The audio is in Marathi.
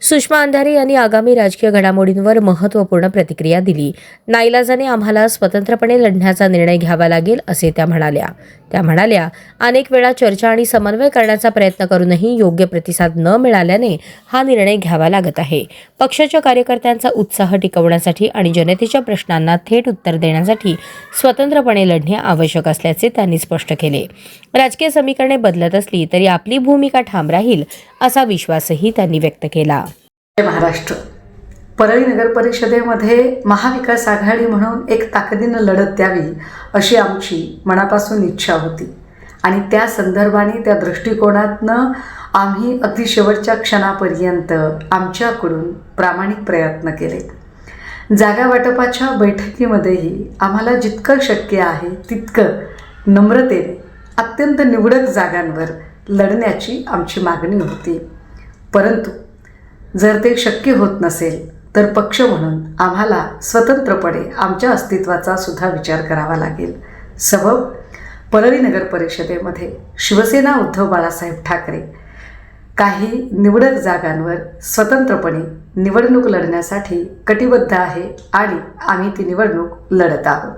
सुषमा अंधारे यांनी आगामी राजकीय घडामोडींवर महत्त्वपूर्ण प्रतिक्रिया दिली. नाईलाजाने आम्हाला स्वतंत्रपणे लढण्याचा निर्णय घ्यावा लागेल असे त्या म्हणाल्या, अनेक वेळा चर्चा आणि समन्वय करण्याचा प्रयत्न करूनही योग्य प्रतिसाद न मिळाल्याने हा निर्णय घ्यावा लागत आहे. पक्षाच्या कार्यकर्त्यांचा उत्साह टिकवण्यासाठी आणि जनतेच्या प्रश्नांना थेट उत्तर देण्यासाठी स्वतंत्रपणे लढणे आवश्यक असल्याचे त्यांनी स्पष्ट केले. राजकीय समीकरणे बदलत असली तरी आपली भूमिका ठाम राहील असा विश्वासही त्यांनी व्यक्त केला. महाराष्ट्र परळी नगर परिषदेमध्ये महाविकास आघाडी म्हणून एक ताकदीनं लढत द्यावी अशी आमची मनापासून इच्छा होती आणि त्या संदर्भाने त्या दृष्टिकोनातनं आम्ही अगदी शेवटच्या क्षणापर्यंत आमच्याकडून प्रामाणिक प्रयत्न केले. जागा वाटपाच्या बैठकीमध्येही आम्हाला जितकं शक्य आहे तितकं नम्रतेने अत्यंत निवडक जागांवर लढण्याची आमची मागणी होती. परंतु जर ते शक्य होत नसेल तर पक्ष म्हणून आम्हाला स्वतंत्रपणे आमच्या अस्तित्वाचा सुद्धा विचार करावा लागेल. सबब परळी नगर परिषदेमध्ये शिवसेना उद्धव बाळासाहेब ठाकरे काही निवडक जागांवर स्वतंत्रपणे निवडणूक लढण्यासाठी कटिबद्ध आहे आणि आम्ही ती निवडणूक लढत आहोत.